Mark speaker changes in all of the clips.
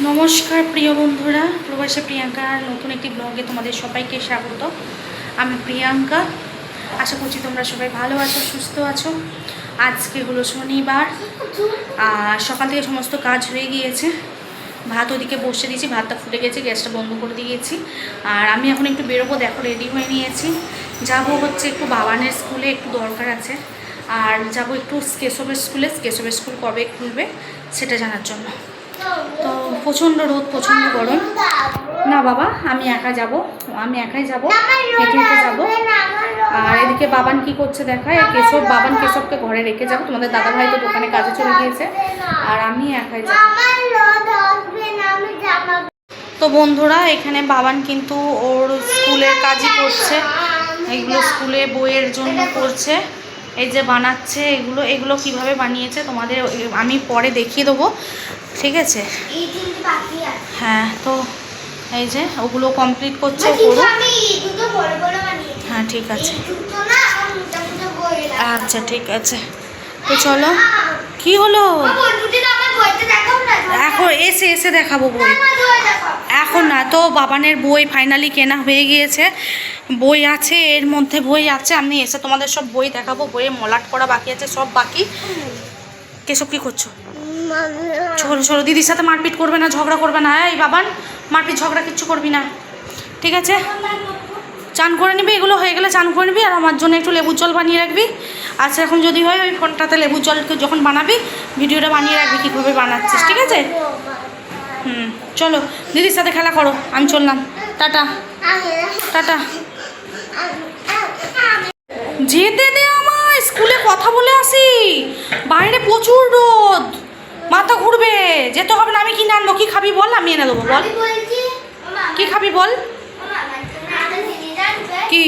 Speaker 1: নমস্কার প্রিয় বন্ধুরা, প্রবাসী প্রিয়াঙ্কার নতুন একটি ব্লগে তোমাদের সবাইকে স্বাগত। আমি প্রিয়াঙ্কা, আশা করছি তোমরা সবাই ভালো আছো, সুস্থ আছো। আজকে হলো শনিবার, আর সকাল থেকে সমস্ত কাজ হয়ে গিয়েছে। ভাত ওদিকে বসে দিয়েছি, ভাতটা ফুটে গেছে, গ্যাসটা বন্ধ করে দিয়েছি। আর আমি এখন একটু বেরোবো, দেখো রেডি হয়ে নিয়েছি। যাব হচ্ছে একটু বাবানের স্কুলে, একটু দরকার আছে। আর যাব একটু কেশবের স্কুলে। কেশবের স্কুল কবে খুলবে সেটা জানার জন্য। তো প্রচণ্ড রোদ, প্রচণ্ড গরম। না বাবা, আমি একাই যাব, হেঁটে হেঁটে যাবো। আর এদিকে বাবান কি করছে দেখায়। কেশবকে ঘরে রেখে যাবো। তোমাদের দাদাভাই তো দোকানে কাজে চলে গিয়েছে, আর আমি একাই যাব। তো বন্ধুরা, এখানে বাবান কিন্তু ওর স্কুলের কাজই করছে। এইগুলো স্কুলে বইয়ের জন্য করছে। এই যে বানাচ্ছে, এগুলো কিভাবে বানিয়েছে তোমাদের আমি পরে দেখিয়ে দেবো, ঠিক আছে? হ্যাঁ, তো এই যে ওগুলো কমপ্লিট করছে। হ্যাঁ ঠিক আছে, আচ্ছা ঠিক আছে। তো চলো। কি হলো? এখন এসে দেখাবো বই। এখন না তো, বাবানের বই ফাইনালি কেনা হয়ে গিয়েছে। বই আছে, এর মধ্যে বই আছে। আমি এসে তোমাদের সব বই দেখাবো। বইয়ে মলাট করা বাকি আছে, সব বাকি। কেসব কি করছো? ছোট দিদির সাথে মারপিট করবে না, ঝগড়া করবে না। এই বাবান, মারপিট ঝগড়া কিচ্ছু করবি না, ঠিক আছে? চান করে নিবি, এগুলো হয়ে গেলে চান করে নিবি। আর আমার জন্য একটু লেবুর জল বানিয়ে রাখবি। আচ্ছা, এখন যদি হয় ওই ফোনটাতে লেবুর জল যখন বানাবি ভিডিওটা বানিয়ে রাখবি কীভাবে বানাচ্ছিস, ঠিক আছে? চলো, দিদির সাথে খেলা করো, আমি চললাম। Tata tata. যেতে দে আমায়, স্কুলে কথা বলে আসি। বাইরে প্রচুর রোদ, মাথা ঘুরবে, যেতে হবে না। আমি কিনে আনবো। কি খাবি বল, আমি এনে দেবো। বল কি খাবি বল। কি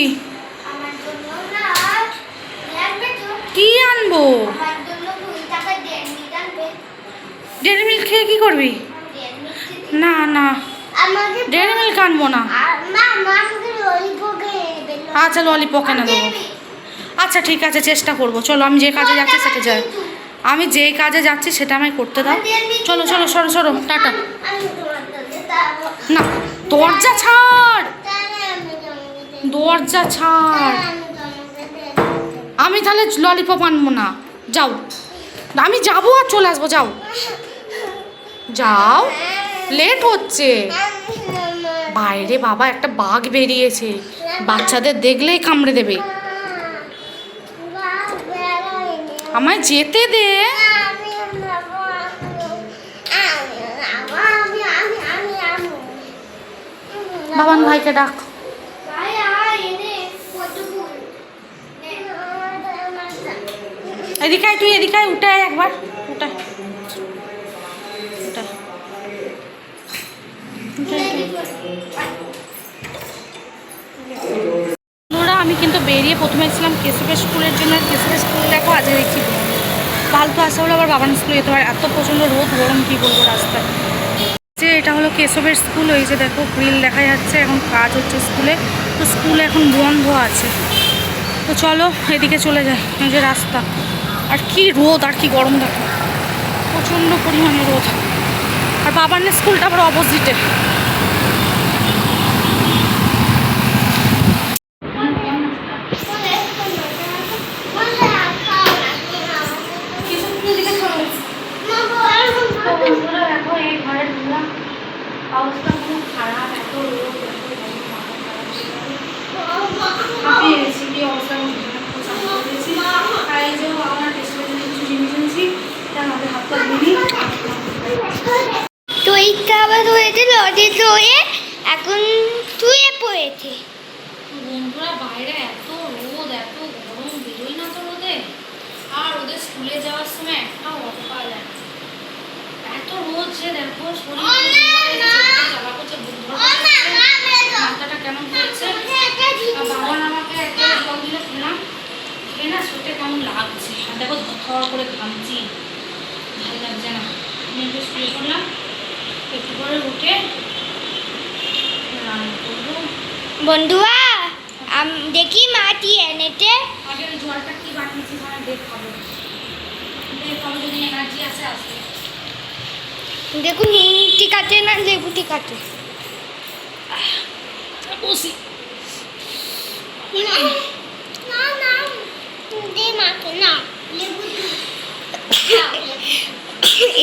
Speaker 1: কি আনবো? ডেয়ারি মিল্ক খেয়ে কি করবি? না না, ডেয়ারি মিল্ক আনবো না। আচ্ছা, ললিপপ এনে দেবো। আচ্ছা ঠিক আছে, চেষ্টা করবো। চলো, আমি যে কাজে যাচ্ছি সেটা যাই। আমি যেই কাজে যাচ্ছি সেটা আমায় করতে দাও। চলো চলো, সরো টাটা। না, দরজা ছাড়। আমি তাহলে ললিপপ আনবো না। যাও, আমি যাবো আর চলে আসবো। যাও, লেট হচ্ছে। বাইরে বাবা একটা বাঘ বেরিয়েছে, বাচ্চাদের দেখলেই কামড়ে দেবে। আমায় যেতে দে। বাবান ভাইকে ডাক। এদিকে তুই, এদিকে উঠে একবার। আমি কিন্তু বেরিয়ে প্রথমে এসেছিলাম কেশবের স্কুলের জন্য। কেশবের স্কুল দেখো আজ দেখছি ফালতু আসা হলে আবার বাবান স্কুলে যেতে পারে। এত প্রচণ্ড রোদ, গরম, কী বলবো রাস্তায়। যে এটা হলো কেশবের স্কুল। ওই যে দেখো গ্রিল দেখা যাচ্ছে, এখন কাজ হচ্ছে স্কুলে। তো স্কুল এখন বন্ধ আছে। তো চলো এদিকে চলে যাই। এই যে রাস্তা, আর কি রোদ আর কি গরম, দেখো প্রচণ্ড পরিমাণে রোদ। আর বাবানের স্কুলটা আবার অপোজিটে। দেখো এই ঘরে ঢুকলাম, অবস্থা খুব খারাপ। এত রোদ, কি অবস্থা। আর এই যে আমার পেছনে কিছু জিনিস এনেছি, তার মধ্যে হাত পা ধুই।
Speaker 2: তুই খাবার হয়েছে, লজে ধুয়ে এখন শুয়ে পড়েছে।
Speaker 1: বন্ধুরা, বাইরে এত রোদ, এত গরম, বেরোই না তো রোদে। আর ওদের স্কুলে যাওয়ার সময় একটা অটো পাওয়া যায় না, এত রোদ যে দেখো। মাথাটা কেমন করছে। বাবা আমাকে একটা জল দিলে খেলাম, খেয়ে না শরীরটা কেমন লাগছে। আর দেখো থর করে ঘামছি, ভালো লাগছে না। আমি একটু শুয়ে করলাম, একটু করে উঠে রান্না করবো।
Speaker 2: বন্ধুরা, দেখি মা কি এনেছে।
Speaker 1: আগে ওই জলটা কি বানিয়েছি দেখাবো, যদি এনার্জি আসে আসবে।
Speaker 2: দেখুন ঠিক আছে না লেবু ঠিক আছে?
Speaker 1: বসি।
Speaker 2: না না দে মাকে না লেবু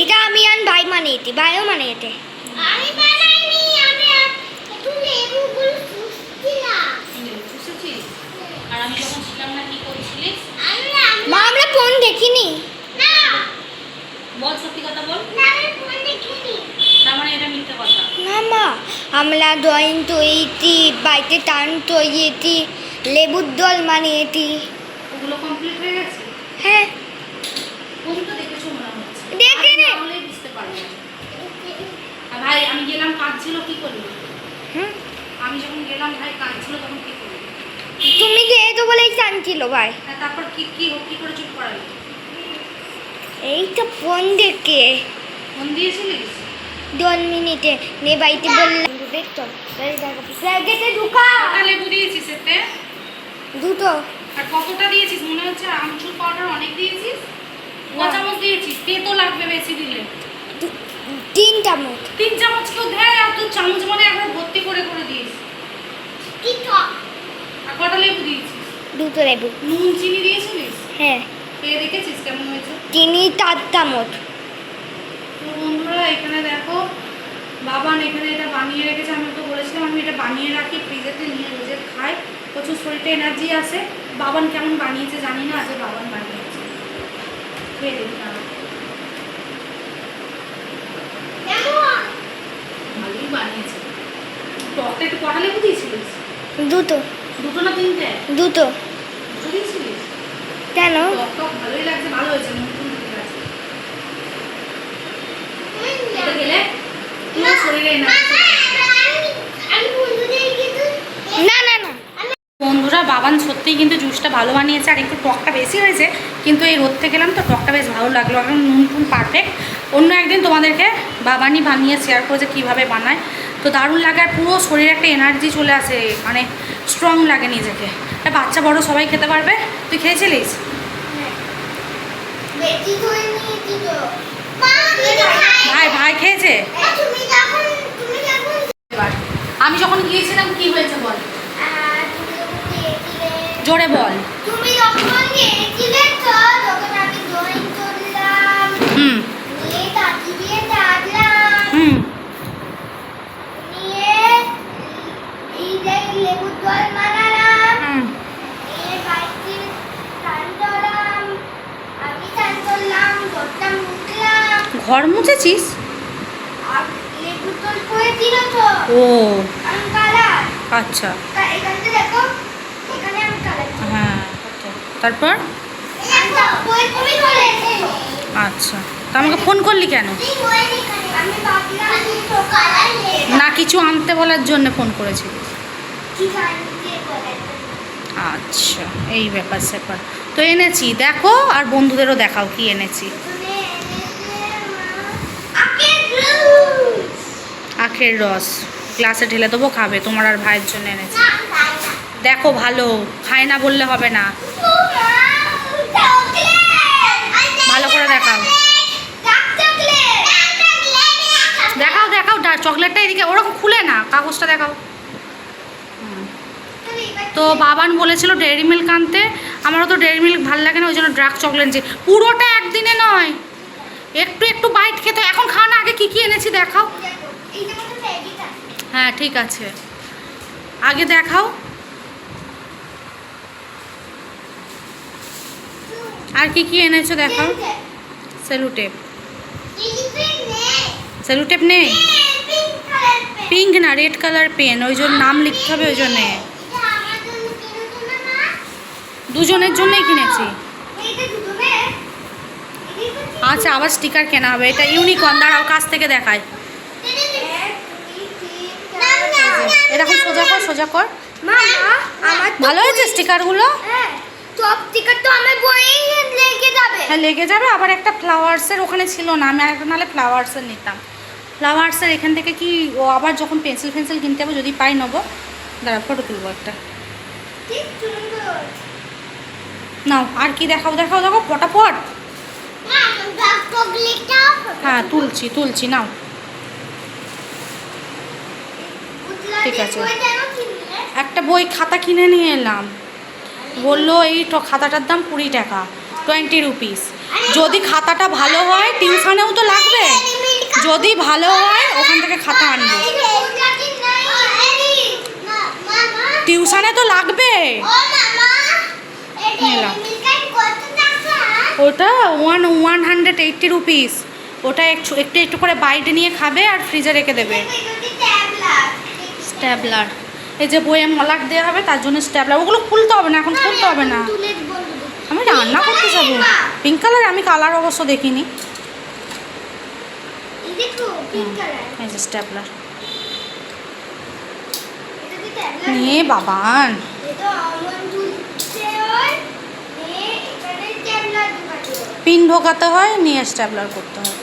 Speaker 2: এটা আমি আর ভাই বানিয়েছি, ভাইও বানিয়েছে। আমি বানাইনি, আমি একটু লেবুগুলো চুষছিলাম।
Speaker 1: লেবু চুষেছিস? আর আমি যখন ছিলাম না কি করছিলিস?
Speaker 2: মা আমরা ফোন দেখিনি। না
Speaker 1: বল, সত্যি কথা বল।
Speaker 2: না আমি ফোন দেখিনি।
Speaker 1: তার মানে এটা মিথ্যে কথা।
Speaker 2: না মা, আমরা ড্রয়িং তৈরি, বাড়িতে টান তৈরি, লেবুর দল বানিয়েছি।
Speaker 1: ওগুলো কমপ্লিট হয়ে গেছে?
Speaker 2: হ্যাঁ
Speaker 1: তুমি তো দেখেছো মনে হচ্ছে।
Speaker 2: দেখিনি।
Speaker 1: তাহলে বুঝতে পারবে। আর ভাই আমি গেলাম, কাজ ছিল, কি করলি?
Speaker 2: হুম,
Speaker 1: আমি যখন গেলাম ভাই কাজ ছিল, তখন কি করলি?
Speaker 2: তুমি যেহেতু বলেই টানছিল ভাই।
Speaker 1: আর তারপর কি করে চুপ করালি?
Speaker 2: এই তো ফোন দেখে
Speaker 1: ফোন দিয়েছিলিস?
Speaker 2: 2 মিনিটে নে বাড়িতে বললাম দেখতো ব্যাগেতে ঢুকা
Speaker 1: কটা লেবু দিয়েছিস এতে?
Speaker 2: দুটো।
Speaker 1: আর কতটা দিয়েছিস? মনে হচ্ছে আমচুর পাউডার অনেক দিয়েছিস। ক
Speaker 2: না।
Speaker 1: চামচ দিয়েছিস? তেতো লাগবে বেশি দিলে।
Speaker 2: 3 চামচ।
Speaker 1: 3 চামচ কেউ দেয়? আর তুই চামচ মানে একবার ভর্তি করে করে দিস। আর কটা লেবু দিয়েছিস?
Speaker 2: দুটো লেবু।
Speaker 1: নুন চিনি দিয়েছিলিস?
Speaker 2: হ্যাঁ,
Speaker 1: খেয়ে দেখেছিস কেমন হয়েছে?
Speaker 2: চিনি 4 চামচ।
Speaker 1: তো বন্ধুরা এখানে দেখো, বাবান এখানে এটা বানিয়ে রেখেছে। আমি তো বলেছিলাম আমি এটা বানিয়ে রাখি, ফ্রিজেতে নিয়ে রোজে খাই, প্রচুর শরীরে এনার্জি আসে। বাবান কেমন বানিয়েছে জানি না, আজকে বাবান বানিয়েছে। খেয়ে দেখি না, ভালোই বানিয়েছে। টকটা একটু কটা লেবু দিয়েছিলিস?
Speaker 2: দুটো।
Speaker 1: দুটো না তিনটে?
Speaker 2: দুটো।
Speaker 1: দুটো দিয়েছিলিস?
Speaker 2: কেন?
Speaker 1: টক ভালোই লাগছে, ভালো হয়েছে, নতুন ঠিক আছে। এটা খেলে পুরো শরীরে এনার্জি।
Speaker 2: না না না
Speaker 1: বন্ধুরা বাবান সত্যিই কিন্তু জুসটা ভালো বানিয়েছে, আর একটু টকটা বেশি হয়েছে, কিন্তু এই রোদ থেকে গেলাম তো টকটা বেশ ভালো লাগলো। এখন নুন টুন পারফেক্ট। অন্য একদিন তোমাদেরকে বাবানই বানিয়ে শেয়ার করেছে কীভাবে বানায়, তো দারুণ লাগে। আর পুরো শরীরে একটা এনার্জি চলে আসে, মানে স্ট্রং লাগে নিজেকে। আর বাচ্চা বড় সবাই খেতে পারবে। তুই খেয়েছিলিস? ভাই খেয়েছে? এবার আমি যখন গিয়েছিলাম কি হয়েছে বল, জোরে বল।
Speaker 2: তুমি যখন গিয়েছিলে তো তখন আমি ড্রয়িং করলাম,
Speaker 1: হুম
Speaker 2: নিয়ে তাকি দিয়ে দাঁড়ালাম,
Speaker 1: হুম
Speaker 2: নিয়ে এই যে লেবুর জল বানালাম,
Speaker 1: হুম
Speaker 2: নিয়ে বাড়িতে স্নান করলাম, আমি স্নান করলাম, ঘরটা মুছলাম,
Speaker 1: ঘর মুছেছিস?
Speaker 2: আর লেবুর জল পড়েছিল তো
Speaker 1: ও
Speaker 2: আমি কালার,
Speaker 1: আচ্ছা,
Speaker 2: এখানটা দেখো, এখানে আমি কালার,
Speaker 1: হ্যাঁ তারপর?
Speaker 2: তুমি করেছি।
Speaker 1: আচ্ছা, তা আমাকে ফোন করলি কেন?
Speaker 2: আমি ভাবলাম তো কালার নেই।
Speaker 1: না কিছু আনতে বলার জন্য ফোন করেছিলিস?
Speaker 2: ঠিক আছে বলে।
Speaker 1: আচ্ছা এই ব্যাপার স্যাপার। তো এনেছি, দেখো আর বন্ধুদেরও দেখাও কি এনেছি। আখের রস গ্লাসে ঢেলে দেবো, খাবে, তোমার আর ভাইয়ের জন্য এনেছি। দেখো ভালো, খায় না বললে হবে না, ভালো করে দেখাও। দেখাও দেখাও, চকলেটটা এদিকে, ওরকম খুলে না, কাগজটা দেখাও। তো বাবান বলেছিল ডেয়ারি মিল্ক আনতে, আমারও তো ডেয়ারি মিল্ক ভালো লাগে না, ওই জন্য ডার্ক চকলেট যে পুরোটা একদিনে নয়, একটু একটু বাইট খেতে। এখন খাও না, আগে কি এনেছি দেখাও। হ্যাঁ ঠিক আছে, আগে দেখাও। আর কি এনেছো দেখাও। সেলুটেপ, সেলুটেপ নেই? পিঙ্ক না, রেড কালার পেন, ওই জন্য নাম লিখতে হবে, ওই জন্যে দুজনের জন্যই কিনেছি। আচ্ছা আবার স্টিকার কেনা হবে, এটা ইউনিকর্ন, দাঁড়াও কাছ থেকে দেখায়। এরকম সোজা কর, সোজা কর।
Speaker 2: আমার
Speaker 1: ভালো হয়েছে স্টিকারগুলো?
Speaker 2: সব স্টিকার তো আমার বইয়ে লেগে যাবে।
Speaker 1: হ্যাঁ লেগে যাবে। আবার একটা ফ্লাওয়ার্সের ওখানে ছিল না, আমি আরেকটা নাহলে ফ্লাওয়ার্সের নিতাম। ফ্লাওয়ার্সের এখান থেকে কি ও আবার যখন পেন্সিল ফেন্সিল কিনতে হবে, যদি পাই নেবো। দাঁড়া ফটো তুলবো একটা।
Speaker 2: ঠিক সুন্দর।
Speaker 1: নাও আর কি দেখাও, দেখাও দেখো ফটাফট।
Speaker 2: চকলেটটা
Speaker 1: হ্যাঁ তুলছি নাও। ঠিক আছে। একটা বই খাতা কিনে নিয়ে এলাম, বললো এই খাতাটার দাম 20 টাকা, 20 রুপিস। যদি খাতাটা ভালো হয় টিউশনেও তো লাগবে, যদি ভালো হয় ওখান থেকে খাতা আনবো, টিউশনে তো লাগবে। নিলাম ওটা 180 রুপিস। ওটা একটু একটু করে বাইরে নিয়ে খাবে আর ফ্রিজে রেখে দেবে। স্ট্যাবলার, এই যে বইয়ে মলাট দেওয়া হবে তার জন্য স্ট্যাবলার, ওগুলো খুলতে হবে না, এখন খুলতে হবে না। আমি রান্না করতে যাবো। পিঙ্ক কালার, আমি কালার অবশ্য দেখিনি। এই যে স্ট্যাবলার নিয়ে বাবান, পিন ঢোকাতে হয়, নিয়ে স্ট্যাবলার করতে হয়।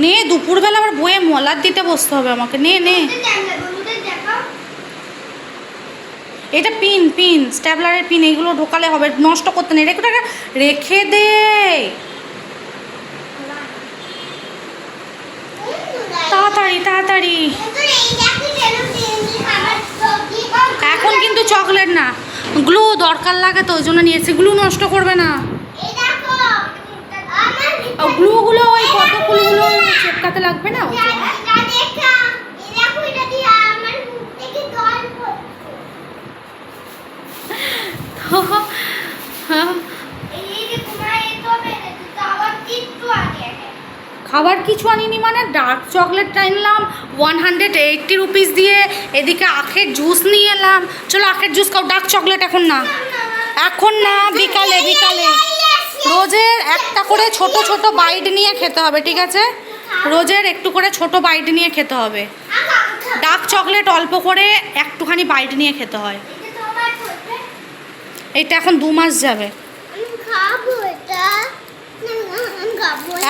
Speaker 1: নিয়ে দুপুরবেলা আবার বইয়ে মলাট দিতে বসতে হবে আমাকে। নে নে, এটা পিন পিন স্ট্যাবলারের পিন, এইগুলো ঢোকালে হবে, নষ্ট করতে নেই, রেখে দে। তাড়াতাড়ি তাড়াতাড়ি, এখন কিন্তু চকলেট না, গ্লু দরকার লাগে তো ওই জন্য নিয়েছি। গ্লু নষ্ট করবে না, গ্লুগুলো ওই কতগুলো চেপকাতে লাগবে না। খাবার কিছু আনিনি মানে ডার্ক চকলেটটা আনলাম 180 রুপিস দিয়ে, এদিকে আখের জুস নিয়ে এলাম। চলো আখের জুস খাও, ডার্ক চকলেট এখন না, এখন না, বিকালে বিকালে। রোজের একটা করে ছোট ছোট বাইট নিয়ে খেতে হবে, ঠিক আছে? রোজের একটু করে ছোট বাইট নিয়ে খেতে হবে। ডার্ক চকলেট অল্প করে একটুখানি বাইট নিয়ে খেতে হয়। এটা এখন 2 মাস যাবে।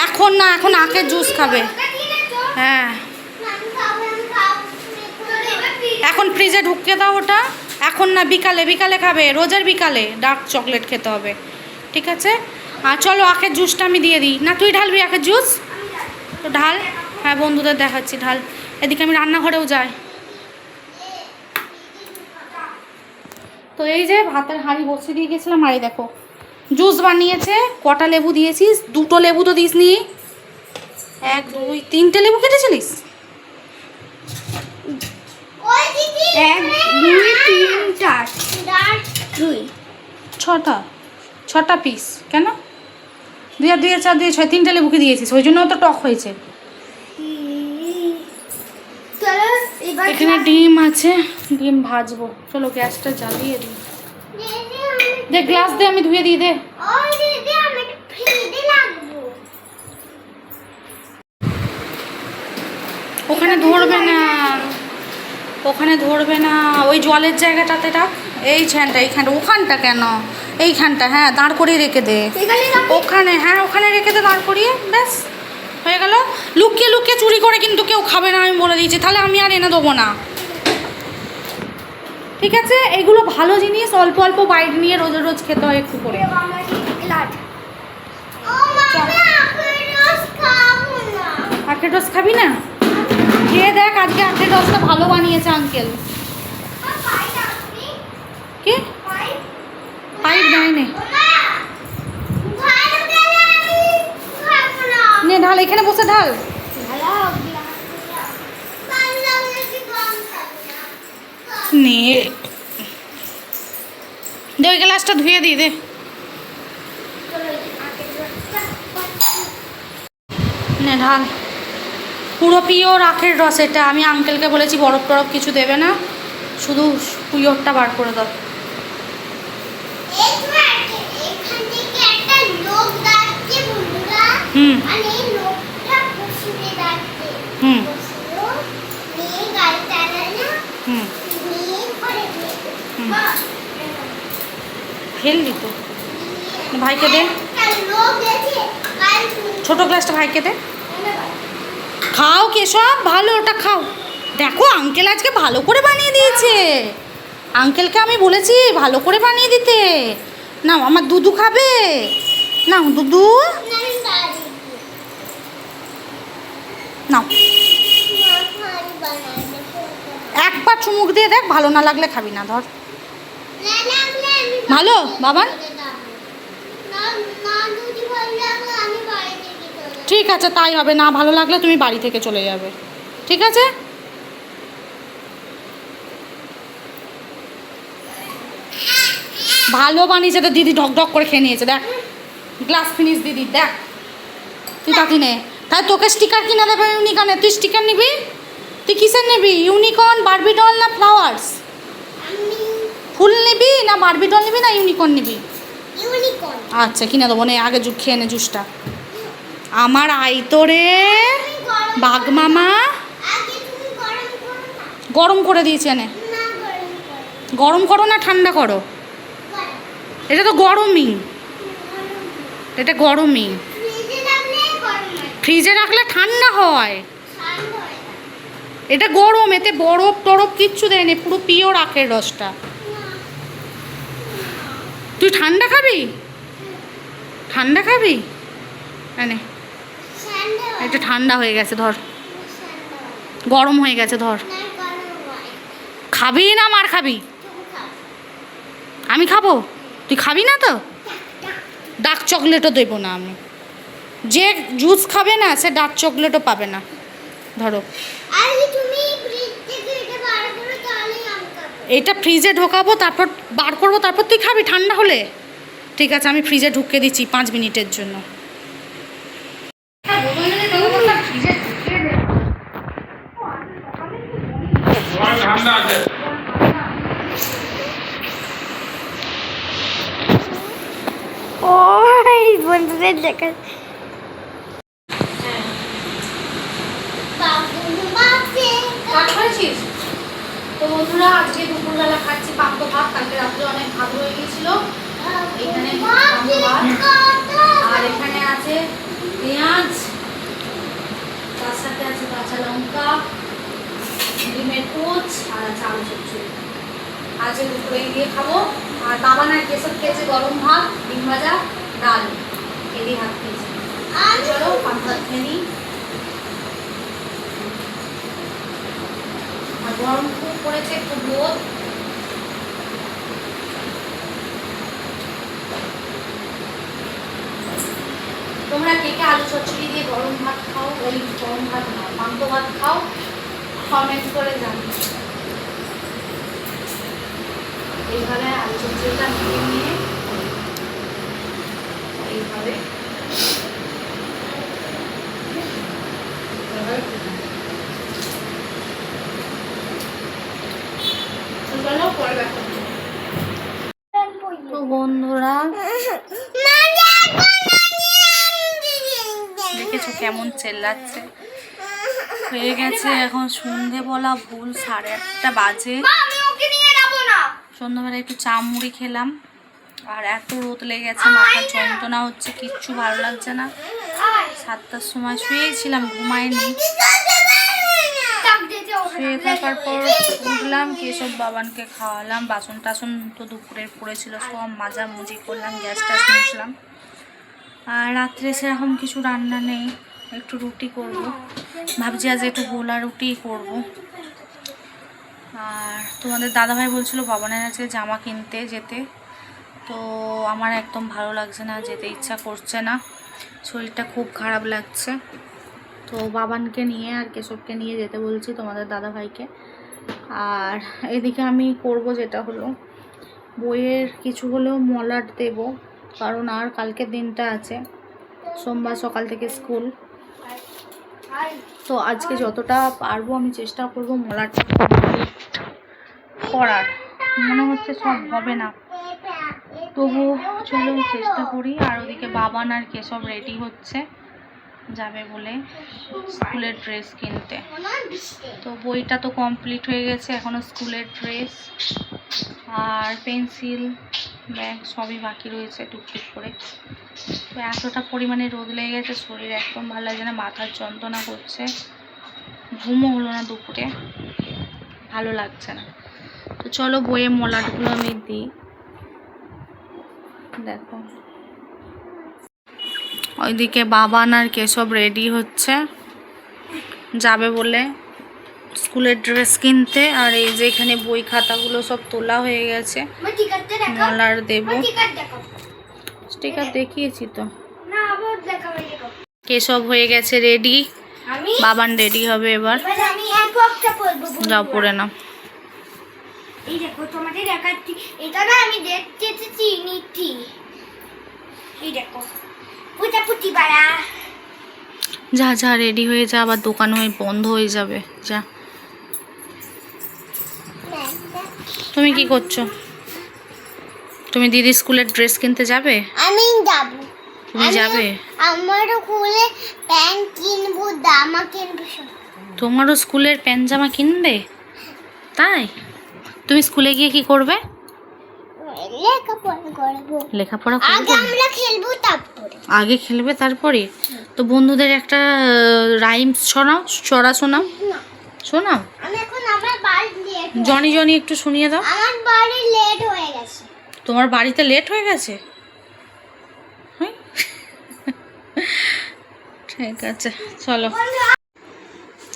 Speaker 1: এখন না, এখন আখের জুস খাবে। হ্যাঁ, এখন ফ্রিজে ঢুকিয়ে দাও ওটা, এখন না, বিকালে বিকালে খাবে, রোজের বিকালে ডার্ক চকলেট খেতে হবে, ঠিক আছে? আর চলো আখের জুসটা আমি দিয়ে দিই না, তুই ঢালবি আখের জুস? তো ঢাল। হ্যাঁ, বন্ধুদের দেখাচ্ছি, ঢাল। এদিকে আমি রান্নাঘরেও যাই। তো এই যে ভাতের হাঁড়ি বসিয়ে দিয়ে গেছিলাম, আর এই দেখো জুস বানিয়েছে। কটা লেবু দিয়েছিস? 2টো লেবু তো দিস নি। 1 2 3টে লেবু কেটেছিলিস?
Speaker 2: 1 2 3 4 2
Speaker 1: 6টা পিস কেন? 2 আর 2 আর 4 2 6, 3টে লেবুকে দিয়েছিস, ওই জন্য তো টক হয়েছে। এখানে ডিম আছে, ডিম ভাজবো। চলো গ্যাসটা জ্বালিয়ে দিই। দে গ্লাস দে, আমি ধুয়ে দিই, দে। ওখানে ধরবে না, ওখানে ধরবে না, ওই জলের জায়গাটাতে রাখ। এইখানটা, এইখানটা, ওখানটা কেন? এইখানটা, হ্যাঁ, দাঁড় করিয়ে রেখে দে ওখানে। হ্যাঁ, ওখানে রেখে দে দাঁড় করিয়ে, ব্যাস হয়ে গেল। লুকিয়ে লুকিয়ে চুরি করে কিন্তু কেউ খাবে না, আমি বলে দিয়েছি। তাহলে আমি আর এনে দেবো না, ঠিক আছে? এগুলো ভালো জিনিস, অল্প অল্প বাইট নিয়ে রোজ রোজ খেতে হয় একটু করে। আখের রস খাবি না? খেয়ে দেখ, আজকে আখের রসটা ভালো বানিয়েছে আঙ্কেল। কি পাইপ দেয়নি? নে ঢাল, এখানে বসে ঢাল। নে দে, ওই গ্লাসটা ধুয়ে দিই, দে। নে ঢাল, পুরো পিওর আখের রস এটা। আমি আঙ্কেলকে বলেছি বরফ টরফ কিছু দেবে না, শুধু পিওরটা বার করে দাও। হুম হুম হুম, ফেললি তো। ভাইকে দে, ছোট গ্লাসটা ভাইকে দে। খাও কেশব, ভালো, ওটা খাও। দেখো আঙ্কেল আজকে ভালো করে বানিয়ে দিয়েছে। আঙ্কেলকে আমি বলেছি ভালো করে বানিয়ে দিতে। নাও, আমার দুধু খাবে, নাও দুধু, নাও। একবার মুখ দিয়ে দেখ, ভালো না লাগলে খাবি না। ধর ভালো বাবান, ঠিক আছে তাই হবে। না ভালো লাগলে তুমি বাড়ি থেকে চলে যাবে, ঠিক আছে? ভালো বানিয়েছে তো দিদি, ঢক ঢক করে খেয়ে নিয়েছে। দেখ গ্লাস ফিনিশ দিদি, দেখ তুই তাকি নে। তাই তোকে স্টিকার কিনে দেবে ইউনিকর্নে, তুই স্টিকার নিবি? তুই কিসের নিবি? ইউনিকর্ন, বারবি ডল না ফ্লাওয়ার্স? ফুল নিবি না বারবি ডল নিবি না ইউনিকর্ন নিবি? আচ্ছা কিনে দেবো, নে আগে খেয়ে নে জুসটা। আমার আইতরে বাঘ মামা গরম করে দিয়েছে। এনে গরম করো না ঠান্ডা করো? এটা তো গরমই, এটা গরমই। ফ্রিজে রাখলে ঠান্ডা হয়, এটা গরম। এতে বরফ টরফ কিচ্ছু দেয়নি, পুরো পিওর আখের রসটা। তুই ঠান্ডা খাবি? ঠান্ডা খাবি? এনে এটা ঠান্ডা হয়ে গেছে, ধর। গরম হয়ে গেছে, ধর। খাবি না মার খাবি? আমি খাবো, তুই খাবি না তো? ডার্ক চকলেটও দেবো না আমি। যে জুস খাবে না সে ডার্ক চকলেটও পাবে না। ধরো এটা ফ্রিজে ঢোকাবো, তারপর বার করবো, তারপর তুই খাবি ঠান্ডা হলে। ঠিক আছে আমি ফ্রিজে ঢুকিয়ে দিচ্ছি 5 মিনিটের জন্য।
Speaker 2: ওই বন্ধুদের দেখা
Speaker 1: তো বন্ধুরা আজকে দুপুরবেলা খাচ্ছি পান্ত ভাত। কালকে রাত্রে অনেক ভাত হয়ে গিয়েছিল। এখানে পান্ত ভাত, আর এখানে আছে পেঁয়াজ, তার সাথে আছে কাঁচা লঙ্কা, ডিমের পোচ, আর আছে আলু চচ্চড়ি। আজকে দুপুরে দিয়ে খাবো। আর বাবা না কেসব খেয়েছে গরম ভাত, ডিম ভাজা, ডাল, এদিকে ভাত খেয়েছে। চলো পান্ত ভাত খেয়ে নিই। আর গরম খুব পড়েছে, খুব রোদ। তোমরা কে কে আলু চচ্চড়ি দিয়ে গরম ভাত খাও? ওই গরম ভাত না, পান্ত ভাত খাও, কমেন্ট করে জানো। এইভাবে আলু চচ্চড়িটা নিয়ে এইভাবে তো বন্ধুরা দেখেছো কেমন চেল্লাচ্ছে। হয়ে গেছে এখন সন্ধেবেলা, ভুল 8:30 বাজে। সন্ধ্যাবেলা একটু চা মুড়ি খেলাম। আর এত রোদ লেগে গেছে, মাথার যন্ত্রণা হচ্ছে, কিচ্ছু ভালো লাগছে না। 7টার সময় শুয়েছিলাম, ঘুমাইনি। শুয়ে থাকার পর উঠলাম, কেশব বাবানকে খাওয়ালাম। বাসন টাসন তো দুপুরের পড়েছিল, সব মাজামুজি করলাম, গ্যাস ট্যাস মুছলাম। আর রাত্রে সেরকম কিছু রান্না নেই, একটু রুটি করব ভাবছি। আজ একটু গোলা রুটি করব। আর তোমাদের দাদাভাই বলছিল বাবানের আছে জামা কিনতে যেতে, তো আমার একদম ভালো লাগছে না, যেতে ইচ্ছা করছে না, শরীরটা খুব খারাপ লাগছে। তো বাবানকে নিয়ে আর কেশবকে নিয়ে যেতে বলছি তোমাদের দাদাভাইকে। আর এদিকে আমি করব যেটা হলো বইয়ের কিছু হলেও মলাট দেব, কারণ আর কালকের দিনটা আছে, সোমবার সকাল থেকে স্কুল। তো আজকে যতটা পারবো আমি চেষ্টা করব মলাটটা করার। মনে হচ্ছে সব হবে না, তবু চলো চেষ্টা করি। আর ওদিকে বাবান আর কেশব রেডি হচ্ছে যাবে বলে স্কুলের ড্রেস কিনতে। তো বইটা তো কমপ্লিট হয়ে গেছে, এখনও স্কুলের ড্রেস আর পেন্সিল ব্যাগ সবই বাকি রয়েছে টুকটুক করে। তো এতটা পরিমাণে রোদ লেগে গেছে, শরীর একদম ভালো লাগছে না, মাথার যন্ত্রণা করছে, ঘুমও হলো না দুপুরে, ভালো লাগছে না। তো চলো বইয়ে মলাটগুলো আমি দিই। দেখো ওইদিকে বাবান আর কেশব রেডি হচ্ছে যাবে বলে স্কুলের ড্রেস কিনতে। আর এই যে এখানে বই খাতাগুলো সব তোলা হয়ে গেছে,
Speaker 2: মা টিকারটা দেখাও,
Speaker 1: মলার দেব।
Speaker 2: মা টিকার দেখাও।
Speaker 1: স্টিকার দেখিয়েছি তো।
Speaker 2: না আবার দেখাও, এই দেখাও।
Speaker 1: কেসব হয়ে গেছে রেডি,
Speaker 2: আমি
Speaker 1: বাবান রেডি হবে এবার।
Speaker 2: এবার আমি এক একটা পরবো।
Speaker 1: যাও পরে নাও।
Speaker 2: এই দেখো তোমাদের দেখাচ্ছি, এটা না আমি দেখতেছি নিচ্ছি। এই দেখো পুটি বাড়া।
Speaker 1: যা যা রেডি হয়ে যা, আবার দোকান হয়ে বন্ধ হয়ে যাবে। যা। তুমি কি করছো? তুমি দিদি স্কুলের ড্রেস কিনতে যাবে?
Speaker 2: আমি যাব।
Speaker 1: তুমি যাবে?
Speaker 2: আমারও স্কুলে প্যান্ট কিনবো, জামা কিনবো সব।
Speaker 1: তোমারও স্কুলের প্যান্ট জামা কিনবে? তাই? তুমি স্কুলে গিয়ে কি করবে?
Speaker 2: লেখাপড়া করবো।
Speaker 1: লেখাপড়া
Speaker 2: আগে
Speaker 1: করবে?
Speaker 2: আমরা খেলবো তারপরে।
Speaker 1: আগে খেলবে তারপরে? তো বন্ধুদের একটা রাইমস শোনাও, চড়া শোনাও,
Speaker 2: না,
Speaker 1: শোনাও।
Speaker 2: আমি এখন আমার বাড়ি লেট।
Speaker 1: জনি জনি একটু শুনিয়ে দাও।
Speaker 2: আমার বাড়ি লেট হয়ে গেছে।
Speaker 1: তোমার বাড়িতে লেট হয়ে গেছে? হ্যাঁ? ঠিক আছে, চলো।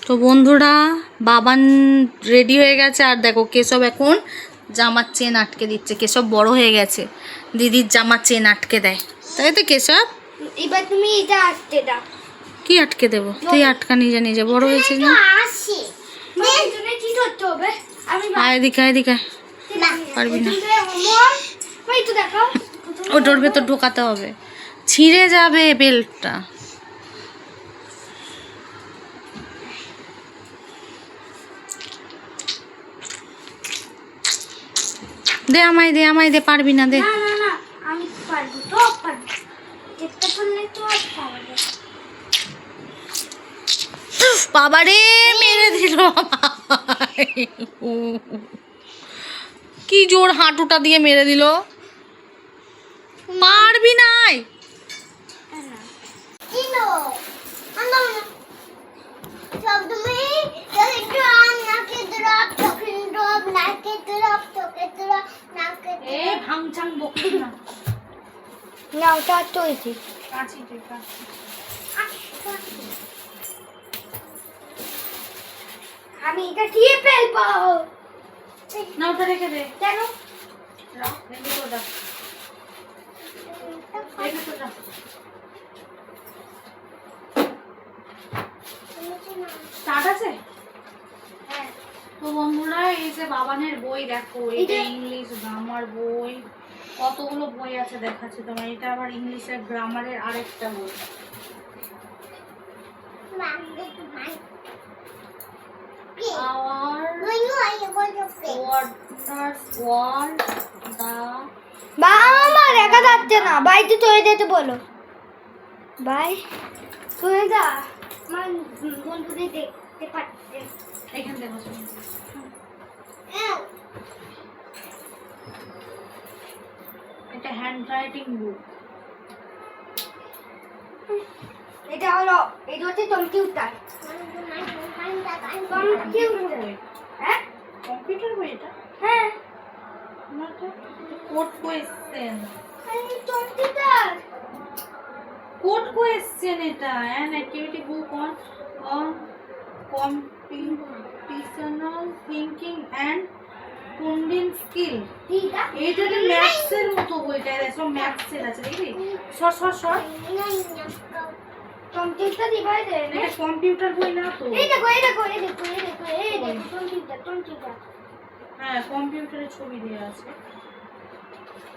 Speaker 1: তো বন্ধুরা, বাবান রেডি হয়ে গেছে। আর দেখো কেশব এখন জামার চেন আটকে দিচ্ছে। কেশব বড় হয়ে গেছে, দিদির জামার চেন আটকে দেয়, তাই তো কেশব?
Speaker 2: এবার তুমি এটা আসতে দাও।
Speaker 1: কি আটকে দেবো? তুই আটকা, নিজে নিজে বড় হয়েছিস না।
Speaker 2: আসি তুমি কি করতে হবে? আমি
Speaker 1: আয় এদিকে, আয় এদিকে।
Speaker 2: না
Speaker 1: পারবি না।
Speaker 2: ওই তো দেখো,
Speaker 1: ওটার ভেতর ঢোকাতে হবে, ছিঁড়ে যাবে বেল্টটা। দে আমায়, দে আমায়, দে। পারবি না, দে।
Speaker 2: না না না আমি পারবো তো, পারবো। চেষ্টা করলে তো আর পারবো।
Speaker 1: বাবারে, মেরে দিল আমায়। কি জোর হাঁটুটা দিয়ে মেরে দিল। পারবি নাই।
Speaker 2: কিনো আনো না সব তুমি একটু নাকে ড্রপ, চোখে ড্রপ, নাকে ড্রপ, চোখে ড্রপ, নাকে
Speaker 1: এ ভাঙচাং বকিস না।
Speaker 2: না ওটা চলছে।
Speaker 1: কাছি দে, কাছি।
Speaker 2: আমি এটা দিয়ে ফেলবো।
Speaker 1: না, ওটা রেখে দে।
Speaker 2: কেন?
Speaker 1: রাখ, রেখে তো দাও, রেখে তো দাও। স্টার্ট আছে?
Speaker 2: হ্যাঁ।
Speaker 1: তো বন্ধুরা, এই যে বাবানের বই দেখো, এটা ইংলিশ গ্রামার বই। কতগুলো বই আছে দেখাচ্ছে তোমার। এটা আবার ইংলিশের গ্রামারের আরেকটা বই। Our Wonders World, the
Speaker 2: বাবা দেখা যাচ্ছে না, বাইতে চলে যেতে বলো। বাই চলে যা, আমার বন্ধুদের দেখতে পাচ্ছে।
Speaker 1: এখান থেকে বসো। এটা হ্যান্ড রাইটিং বুক।
Speaker 2: এটা হলো, এটা হচ্ছে কম্পিউটার। কম্পিউটার, হ্যাঁ
Speaker 1: কম্পিউটার বই এটা?
Speaker 2: হ্যাঁ
Speaker 1: code question,
Speaker 2: computer.
Speaker 1: Code question এটা। An activity book on computational thinking and coding skill. এইটা তো ম্যাথসের মতো বইটা, সব ম্যাথসের আছে দেখবি। সর সর সর।
Speaker 2: কম্পিউটার ডিভাইস
Speaker 1: এটা কম্পিউটার বই না তো।
Speaker 2: এই দেখো এই দেখো এই দেখো এই দেখো এই দেখো কম্পিউটার কম্পিউটার
Speaker 1: হ্যাঁ, কম্পিউটারের ছবি দেওয়া আছে।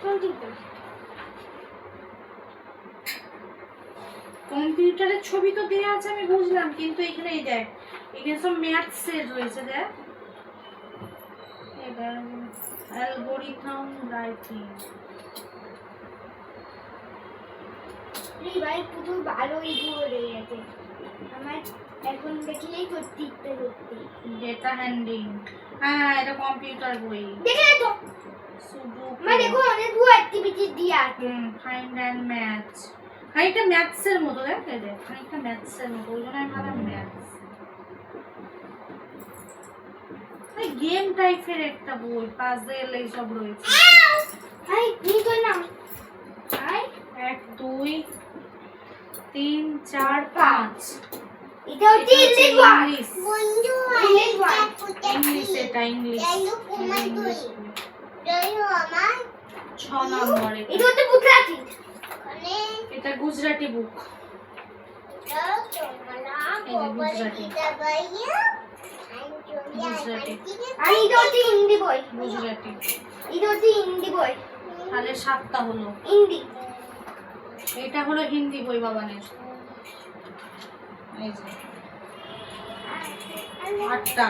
Speaker 2: কম্পিউটার
Speaker 1: কম্পিউটারের ছবি তো দেওয়া আছে, আমি বুঝলাম, কিন্তু এখানে এই দেখ, এখানে সব ম্যাথসের রয়েছে। দেখ, অ্যালগরিথম রাইটিং।
Speaker 2: এই ভাই পুরো ভালোই ঘুরে গেছে আমার, এখন দেখলেই করতে ইচ্ছে করতে।
Speaker 1: ডেটা হ্যান্ডলিং, হ্যাঁ এটা কম্পিউটার বই।
Speaker 2: দেখে তো
Speaker 1: সুডোকু,
Speaker 2: মানে দেখো অনেকগুলো অ্যাক্টিভিটি দিয়ে আছে।
Speaker 1: Find and maths. খানিকটা ম্যাথসের মতো, দেখ এই দেখ, খানিকটা ম্যাথসের মতো, ওই জন্য আমি ভাবলাম ম্যাথস। গেম টাইপের একটা বই, পাজেল এইসব রয়েছে।
Speaker 2: হাই নিয়ে তো না হাই
Speaker 1: 1 2 3 4 5।
Speaker 2: এটা হচ্ছে ইংলিশ
Speaker 1: ইংলিশ।
Speaker 2: বন্ধু ইংলিশ
Speaker 1: এটা ইংলিশ।
Speaker 2: Yellow কুমার দুই জয়ো আমার
Speaker 1: 6 নম্বর
Speaker 2: এটা
Speaker 1: এটা।
Speaker 2: হচ্ছে গুজরাটি মানে
Speaker 1: এটা গুজরাটি বুক।
Speaker 2: এটা তোমরা
Speaker 1: গুজরাটি।
Speaker 2: এটা ভাইয়া
Speaker 1: গুজরাটি।
Speaker 2: আর এটা হচ্ছে হিন্দি বই
Speaker 1: গুজরাটি।
Speaker 2: এটা হচ্ছে হিন্দি বই
Speaker 1: তাহলে 7টা হলো।
Speaker 2: হিন্দি
Speaker 1: এটা হলো হিন্দি বই বাবানের। এই যে 8টা।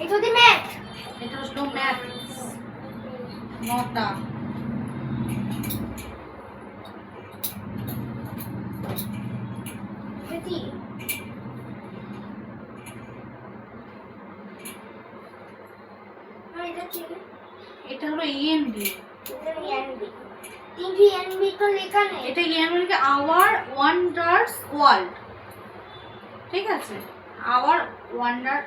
Speaker 2: এটা হচ্ছে ম্যাথ
Speaker 1: এটা হলো ম্যাথ 9টা।
Speaker 2: এটি আর এটা কি
Speaker 1: এটা হলো ইএনবি।
Speaker 2: এটা এনবি টিভি এনবি তো লেখা নেই
Speaker 1: এটা ইএনবি আওয়ার ওয়ান্ডার্স ওয়ার্ল্ড। ঠিক আছে, আওয়ার ওয়ান্ডার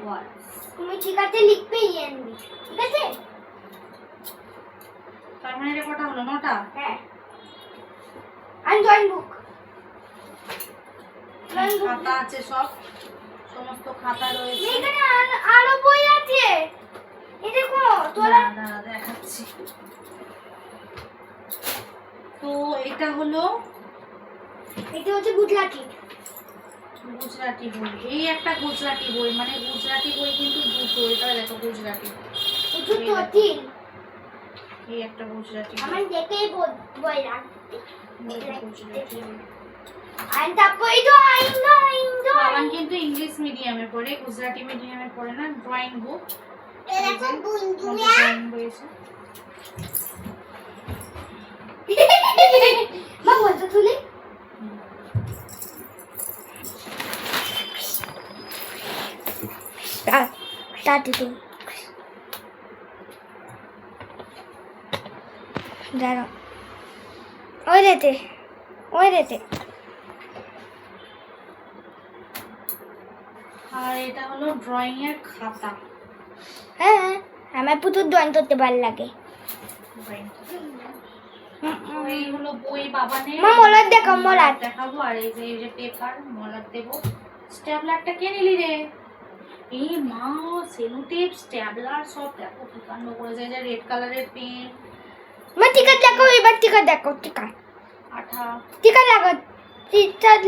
Speaker 1: ওয়ার্ল্ড।
Speaker 2: তুমি ঠিক আছে লিখবে এনবি ঠিক আছে
Speaker 1: তার মানে এটা কটা হলো? 9টা।
Speaker 2: হ্যাঁ আর জয়েন বুক
Speaker 1: খাতা আছে, সব সমস্ত খাতা রয়েছে।
Speaker 2: এখানে আরো বই আছে এই দেখো তোরা
Speaker 1: দাঁড়া দেখাচ্ছি। তো এটা হলো
Speaker 2: এটা হচ্ছে গুজরাটি
Speaker 1: গুজরাটি বই। এই একটা গুজরাটি বই, মানে গুজরাটি বই কিন্তু দুটো। এটা দেখো গুজরাটি।
Speaker 2: এটা তো তিন
Speaker 1: এই একটা গুজরাটি বই।
Speaker 2: আমার দেখেই বই রাখতে
Speaker 1: এটা গুজরাটি বই।
Speaker 2: আর তারপর এটা আইন্দো
Speaker 1: বাবান কিন্তু ইংলিশ মিডিয়ামে পড়ে, গুজরাটি মিডিয়ামে পড়ে না। Drawing book.
Speaker 2: এরকম বন্ধুরা
Speaker 1: ড্রয়িং বই আছে।
Speaker 2: মা বলতো তুলি তাতে তো দাঁড়া ওই রেতে
Speaker 1: আর এটা হলো ড্রয়িং এর খাতা।
Speaker 2: হ্যাঁ আমার পুতুল ড্রয়িং করতে ভালো লাগে
Speaker 1: ড্রয়িং তো এই হলো বই বাবানের।
Speaker 2: মা মলার দেখো মলার
Speaker 1: দেখাবো। আর এই যে পেপার মলার দেবো। স্ট্যাপলারটা কে নিলি রে? এই মা, সেলো টেপ, স্ট্যাপলার সব দেখো কি কাণ্ড করেছে। এই যে রেড কালারের পেন,
Speaker 2: মা টিকা দেখো এবার টিকা দেখো টিকা
Speaker 1: আঠা।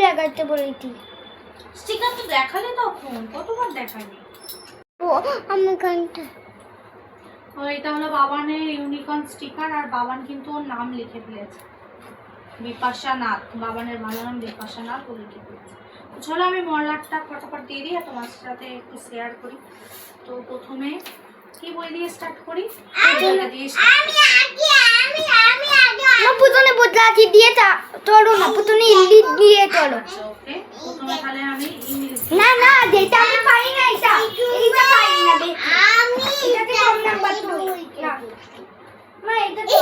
Speaker 2: লাগাতে বলেছি
Speaker 1: স্টিকার তো দেখালে তখন, কতবার দেখালি?
Speaker 2: ও আমার গানটা
Speaker 1: তো এটা হলো বাবানের ইউনিকর্ন স্টিকার। আর বাবান কিন্তু ওর নাম লিখে ফেলেছে, বিপাশা নাথ। বাবানের ভালো নাম বিপাশা নাথ, ও লিখে ফেলেছে। তো চলো আমি মলারটা ফটাফট দিয়ে দিই আর তোমার সাথে একটু শেয়ার করি। তো প্রথমে কি বই দিয়ে স্টার্ট করি? এটা দিয়ে start করি।
Speaker 2: মা পুতুনে বুঝলাছি দিয়ে চলো না পুতুনে হিন্দি দিয়ে চলো
Speaker 1: আচ্ছা, ওকে। প্রথমে তাহলে আমি ইংলিশ
Speaker 2: না না যেটা আমি পারি না এটা পারি না এটাতে কম নাম্বার তো না মা এটা তো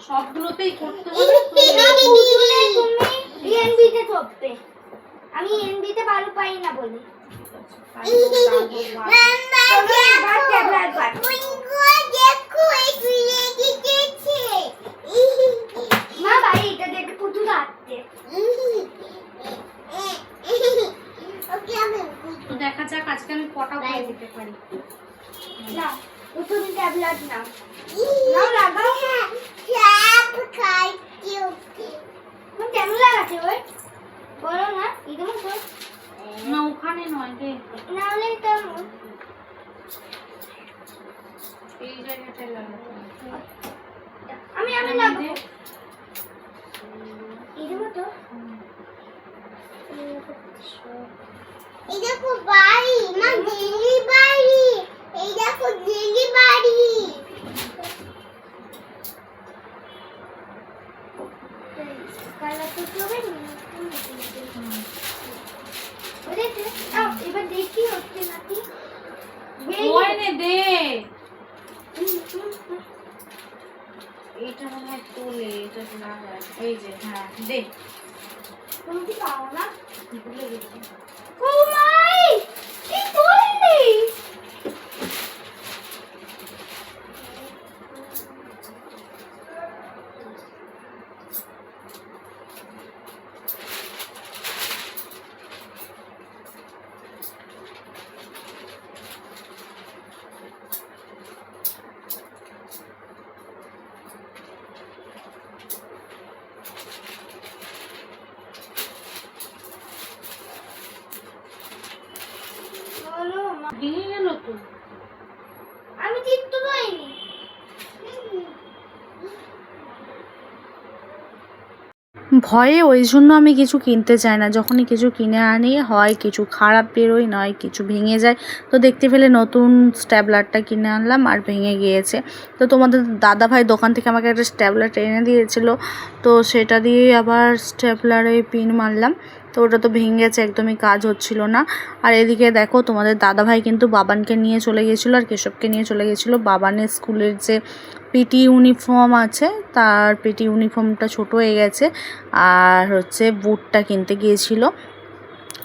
Speaker 1: সবগুলোতেই করতে হবে।
Speaker 2: পুতুনে তুমি এনবিতে চপবে আমি এনবিতে ভালো পাই না বলি মা ভাই এটা দেখে পুতুল আসছে
Speaker 1: তো দেখা যাক আজকে আমি কটা বই দিতে পারি।
Speaker 2: না পুতুল ট্যাবলেট নাও নাও লাগাও কেমন লাগাচ্ছে ওই বলো না এটা মতো
Speaker 1: না ওখানে নয় রে,
Speaker 2: না হলে কেমন
Speaker 1: এই জায়গাটায় লাগাতে হবে।
Speaker 2: আমি লাগাবো এটা মতো এই দেখো বাড়ি মা দিল্লি বাড়ি এই দেখো দিল্লি বাড়ি কালা তো হবে এবার দেখি হচ্ছে নাকি
Speaker 1: ওই নে দে। এটা মনে হয় তোলে, এটা লাগায়। এই যে হ্যাঁ দে।
Speaker 2: তুমি কি পাও না
Speaker 1: ভুলে গেছি।
Speaker 2: ও মাই কি তোললি
Speaker 1: ভেঙে গেল তো।
Speaker 2: আমি চিত্ত পাইনি।
Speaker 1: ভয়ে ওই জন্য আমি কিছু কিনতে চাই না। যখনই কিছু কিনে আনি হয় কিছু খারাপ বেরোয়, নয় কিছু ভেঙে যায়। তো দেখতে পেলে নতুন স্ট্যাবলারটা কিনে আনলাম আর ভেঙে গিয়েছে। তো তোমাদের দাদাভাই দোকান থেকে আমাকে একটা স্ট্যাবলার এনে দিয়েছিল, তো সেটা দিয়ে আবার স্ট্যাবলারে পিন মারলাম। তো ওটা তো ভেঙে গেছে, একদমই কাজ হচ্ছিল না। আর এদিকে দেখো তোমাদের দাদাভাই কিন্তু বাবানকে নিয়ে চলে গেছিলো আর কেশবকে নিয়ে চলে গেছিলো। বাবানের স্কুলের যে পিটি ইউনিফর্ম আছে, তার পিটি ইউনিফর্মটা ছোট হয়ে গেছে আর হচ্ছে বুটটা কিনতে গিয়েছিল।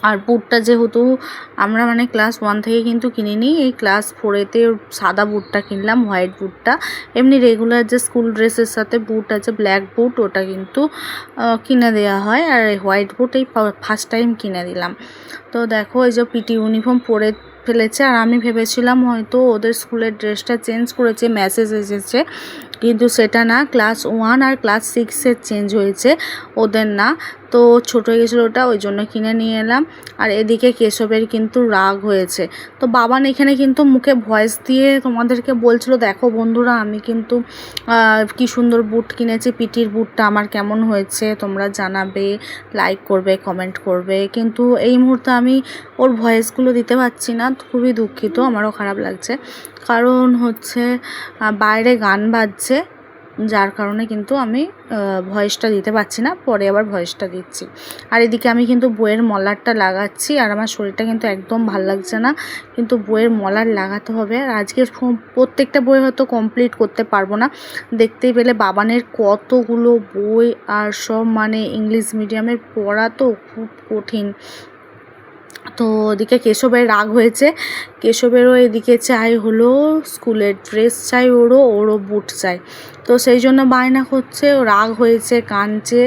Speaker 1: আর বুটটা যেহেতু আমরা মানে ক্লাস 1 থেকে কিন্তু কিনিনি, এই ক্লাস 4-এতে সাদা বুটটা কিনলাম, হোয়াইট বুটটা। এমনি রেগুলার যে স্কুল ড্রেসের সাথে বুট আছে ব্ল্যাক বুট, ওটা কিন্তু কিনে দেওয়া হয়। আর এই হোয়াইট বুট এই ফার্স্ট টাইম কিনে দিলাম। তো দেখো এই যে পিটি ইউনিফর্ম পরে ফেলেছে, আর আমি ভেবেছিলাম হয়তো ওদের স্কুলের ড্রেসটা চেঞ্জ করেছে, মেসেজ এসেছে, কিন্তু সেটা না। ক্লাস 1 আর ক্লাস 6-এর চেঞ্জ হয়েছে, ওদের না। তো ছোট হয়ে গেছিলো ওটা, ওই জন্য কিনে নিয়ে এলাম। আর এদিকে কেশবের কিন্তু রাগ হয়েছে। তো বাবান এখানে কিন্তু মুখে ভয়েস দিয়ে তোমাদেরকে বলছিল, দেখো বন্ধুরা আমি কিন্তু কি সুন্দর বুট কিনেছি, পিটির বুটটা আমার কেমন হয়েছে তোমরা জানাবে, লাইক করবে, কমেন্ট করবে। কিন্তু এই মুহূর্তে আমি ওর ভয়েসগুলো দিতে পারছি না, খুবই দুঃখিত, আমারও খারাপ লাগছে। কারণ হচ্ছে বাইরে গান বাজছে, যার কারণে কিন্তু আমি ভয়েসটা দিতে পারছি না, পরে আবার ভয়েসটা দিচ্ছি। আর এদিকে আমি কিন্তু বইয়ের মলারটা লাগাচ্ছি, আর আমার শরীরটা কিন্তু একদম ভাল লাগছে না, কিন্তু বইয়ের মলার লাগাতে হবে। আর আজকে প্রত্যেকটা বই হয়তো কমপ্লিট করতে পারবো না। দেখতেই পেলে বাবানের কতগুলো বই, আর সব মানে ইংলিশ মিডিয়ামের পড়া তো খুব কঠিন। তো ওদিকে কেশবের রাগ হয়েছে, কেশবেরও এদিকে চাই হলো স্কুলের ড্রেস চাই, ওরও বুট চাই। তো সেই জন্য বায়না করছে, ও রাগ হয়েছে, কাঁদছে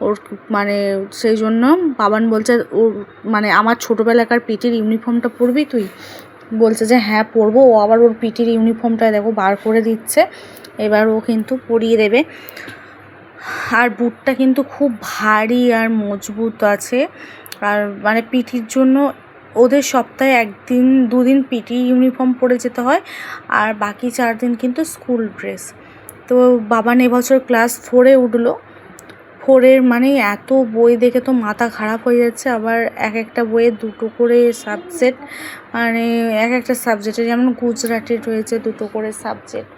Speaker 1: ওর, মানে সেই জন্য বাবান বলছে ওর মানে আমার ছোটোবেলাকার পিটির ইউনিফর্মটা পরবি তুই? বলছে যে হ্যাঁ পরবো। ও আবার ওর পিটির ইউনিফর্মটা দেখো বার করে দিচ্ছে, এবার ও কিন্তু পরিয়ে দেবে। আর বুটটা কিন্তু খুব ভারী আর মজবুত আছে। আর মানে পিটির জন্য ওদের সপ্তাহে 1-2 দিন পিটি ইউনিফর্ম পরে যেতে হয়, আর বাকি 4 দিন কিন্তু স্কুল ড্রেস। তো বাবান এবছর ক্লাস 4-এ উঠলো। 4-এর মানে এত বই দেখে তো মাথা খারাপ হয়ে যাচ্ছে। আবার এক একটা বইয়ে 2টো করে সাবজেক্ট, মানে এক একটা সাবজেক্টে যেমন গুজরাটি রয়েছে 2টো করে সাবজেক্ট।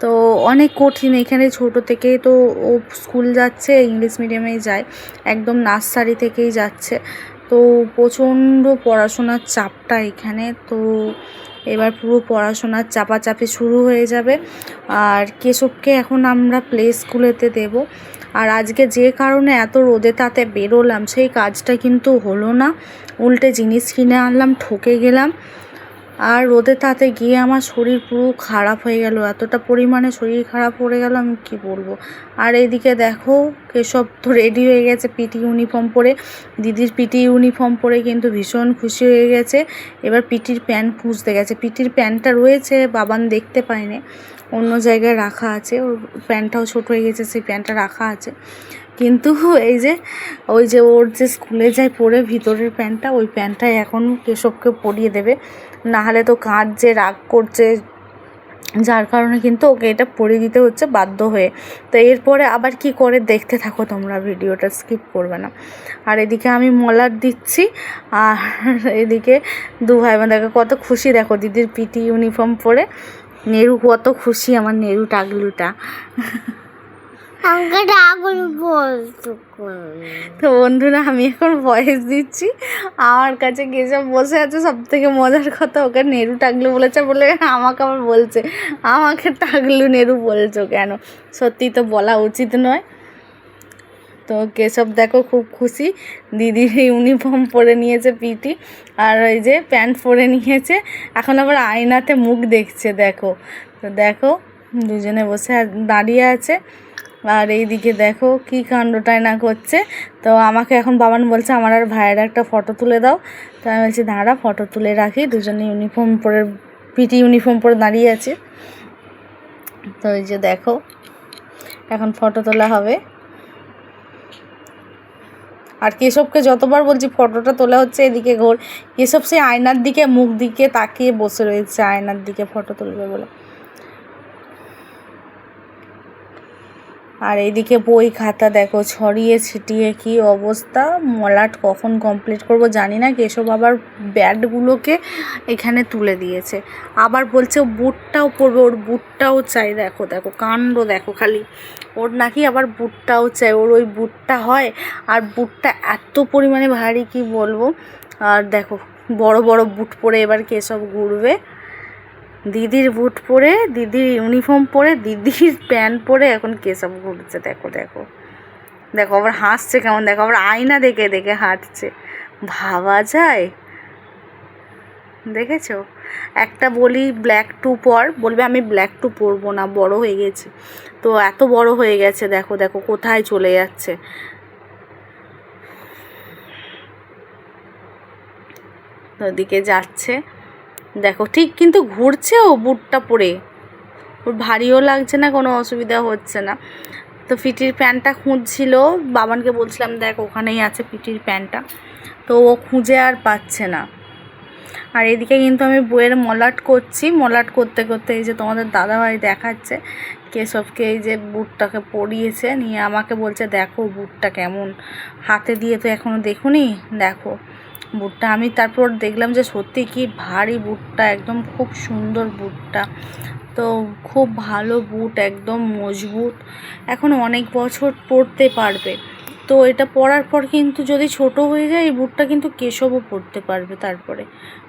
Speaker 1: তো অনেক কঠিন। এখানে ছোট থেকেই তো ও স্কুল যাচ্ছে, ইংলিশ মিডিয়ামেই যায়, একদম নার্সারি থেকেই যাচ্ছে। তো প্রচণ্ড পড়াশোনার চাপটা এখানে। তো এবার পুরো পড়াশোনার চাপাচাপি শুরু হয়ে যাবে। আর কেশবকে এখন আমরা প্লে স্কুলেতে দেব। আর আজকে যে কারণে এত রোদে তাতে বেরোলাম, সেই কাজটা কিন্তু হলো না, উল্টে জিনিস কিনে আনলাম, ঠকে গেলাম। আর রোদে তাতে গিয়ে আমার শরীর পুরো খারাপ হয়ে গেল, এতটা পরিমাণে শরীর খারাপ পড়ে গেল আমি কি বলবো। আর এইদিকে দেখো কেশব তো রেডি হয়ে গেছে পিটি ইউনিফর্ম পরে, দিদির পিটি ইউনিফর্ম পরে কিন্তু ভীষণ খুশি হয়ে গেছে। এবার পিটির প্যান্ট খুঁজতে গেছে, পিটির প্যান্টটা রয়েছে, বাবান দেখতে পায়নি, অন্য জায়গায় রাখা আছে, ওর প্যান্টটাও ছোট হয়ে গেছে, সেই প্যান্টটা রাখা আছে। কিন্তু এই যে ওই যে ওর যে স্কুলে যায় পরে ভিতরের প্যান্টটা, ওই প্যান্টটাই এখন কেশবকে পরিয়ে দেবে, নাহলে তো কাঁদছে, রাগ করছে, যার কারণে কিন্তু ওকে এটা পরিয়ে দিতে হচ্ছে বাধ্য হয়ে। তো এরপরে আবার কি করে দেখতে থাকো তোমরা, ভিডিওটা স্কিপ করবে না। আর এদিকে আমি মলার দিচ্ছি, আর এদিকে দু ভাই বোন দেখো কত খুশি, দেখো দিদির পিটি ইউনিফর্ম পরে নেরু কত খুশি, আমার নেরু টাগলুটা। তো বন্ধুরা আমি এখন ভয়েস দিচ্ছি, আমার কাছে কেশব বসে আছে। সব থেকে মজার কথা, ওকে নেরু টাগলু বলেছে বলে আমাকে আবার বলছে আমাকে টাগলু নেরু বলছো কেন, সত্যি তো বলা উচিত নয়। তো কেশব দেখো খুব খুশি, দিদির ইউনিফর্ম পরে নিয়েছে পিটি, আর ওই যে প্যান্ট পরে নিয়েছে, এখন আবার আয়নাতে মুখ দেখছে দেখো। তো দেখো দুজনে বসে দাঁড়িয়ে আছে, আর এইদিকে দেখো কি কাণ্ডটাই না করছে। তো আমাকে এখন বাবান বলছে আমার আর ভাইয়ের একটা ফটো তুলে দাও। তো আমি বলছি দাঁড়া ফটো তুলে রাখি, দুজনে ইউনিফর্ম পরে পিটি ইউনিফর্ম পরে দাঁড়িয়ে আছে। তো এই যে দেখো এখন ফটো তোলা হবে। আর কেশবকে যতবার বলছি ফটোটা তোলা হচ্ছে এদিকে ঘোর, কেশব সেই আয়নার দিকে মুখ দিকে তাকিয়ে বসে রয়েছে আয়নার দিকে ফটো তুলবে বলে। আর এইদিকে বই খাতা দেখো ছড়িয়ে ছিটিয়ে কি অবস্থা। মলাট কখন কমপ্লিট করব জানি না। কেশব আবার ব্যাটগুলোকে এখানে তুলে দিয়েছে, আবার বলছে বুটটাও পরবে, ওর বুটটাও চাই। দেখো দেখো কাণ্ড দেখো খালি, ওর নাকি আবার বুটটাও চাই, ওর ওই বুটটা হয়। আর বুটটা এত পরিমাণে ভারী কি বলবো। আর দেখো বড় বড় বুট পরে এবার কেশব ঘুরবে, দিদির বুট পরে, দিদির ইউনিফর্ম পরে, দিদির প্যান্ট পরে এখন কেশব ঘুরছে। দেখো দেখো দেখো আবার হাসছে কেমন, দেখো আবার আয়না দেখে দেখে হাঁটছে, ভাবা যায়? দেখেছো? একটা বলি ব্ল্যাক টু পর, বলবে আমি ব্ল্যাক টু পরবো না, বড় হয়ে গেছে। তো এত বড় হয়ে গেছে, দেখো দেখো কোথায় চলে যাচ্ছে। ওদিকে যাচ্ছে দেখো, ঠিক কিন্তু ঘুরছে ও বুটটা পরে, ওর ভারীও লাগছে না, কোনো অসুবিধা হচ্ছে না। তো পিটির প্যান্টটা খুঁজছিল, বাবানকে বলছিলাম দেখ ওখানেই আছে পিটির প্যান্টটা, তো ও খুঁজে আর পাচ্ছে না। আর এদিকে কিন্তু আমি বইয়ের মলাট করছি, মলাট করতে করতে এই যে তোমাদের দাদাভাই দেখাচ্ছে কেশবকে এই যে বুটটাকে পরিয়েছে, নিয়ে আমাকে বলছে দেখো বুটটা কেমন, হাতে দিয়ে তো এখনও দেখুনি, দেখো বুটটা। আমি তারপর দেখলাম যে সত্যি কি ভারী বুটটা, একদম খুব সুন্দর বুটটা, তো খুব ভালো বুট, একদম মজবুত, এখন অনেক বছর পরতে পারবে। তো এটা পরার পর কিন্তু যদি ছোট হয়ে যায় এই বুটটা কিন্তু কেশবও পরতে পারবে, তারপরে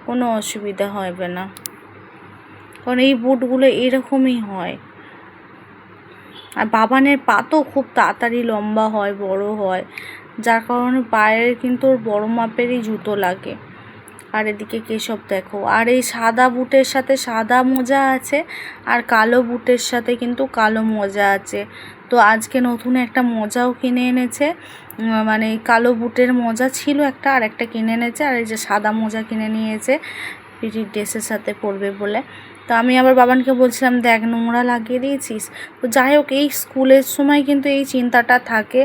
Speaker 1: কোনো অসুবিধা হবে না, কারণ এই বুটগুলো এরকমই হয়। আর বাবানের পা তো খুব তাড়াতাড়ি লম্বা হয়, বড় হয়, যার কারণে পায়ের কিন্তু ওর বড় মাপেরই জুতো লাগে। আর এদিকে কেশব দেখো, আর এই সাদা বুটের সাথে সাদা মোজা আছে, আর কালো বুটের সাথে কিন্তু কালো মোজা আছে। তো আজকে নতুন একটা মোজাও কিনে এনেছে, মানে কালো বুটের মোজা ছিল একটা, আর একটা কিনে এনেছে, আর এই যে সাদা মোজা কিনে নিয়েছে পিটির ড্রেসের সাথে পরবে বলে। তো আমি আবার বাবানকে বলছিলাম দেখ নোংরা লাগিয়ে দিয়েছিস। তো যাই হোক, এই স্কুলের সময় কিন্তু এই চিন্তাটা থাকে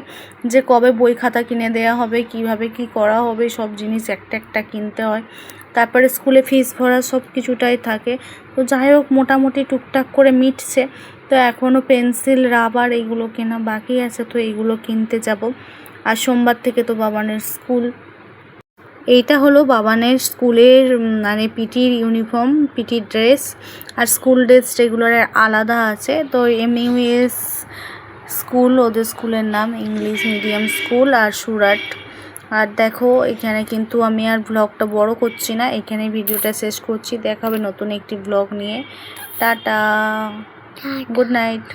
Speaker 1: যে কবে বই খাতা কিনে দেওয়া হবে, কিভাবে কি করা হবে, সব জিনিস একটা একটা কিনতে হয়, তারপরে স্কুলে ফিস ভরা সব কিছুটাই থাকে। তো যাই হোক মোটামুটি টুকটাক করে মিটছে। তো এখনও পেন্সিল রাবার এইগুলো কেনা বাকি আছে, তো এইগুলো কিনতে যাব। আর সোমবার থেকে তো বাবানের স্কুল। এইটা হলো বাবানের স্কুলের মানে পিটির ইউনিফর্ম, পিটির ড্রেস। আর স্কুল ড্রেস রেগুলারের আলাদা আছে। তো MUS স্কুল ওদের স্কুলের নাম, ইংলিশ মিডিয়াম স্কুল, আর সুরাট। আর দেখো এখানে কিন্তু আমি আর ব্লগটা বড় করছি না, এখানে ভিডিওটা শেষ করছি। দেখা হবে নতুন একটি ব্লগ নিয়ে। Tata, good night.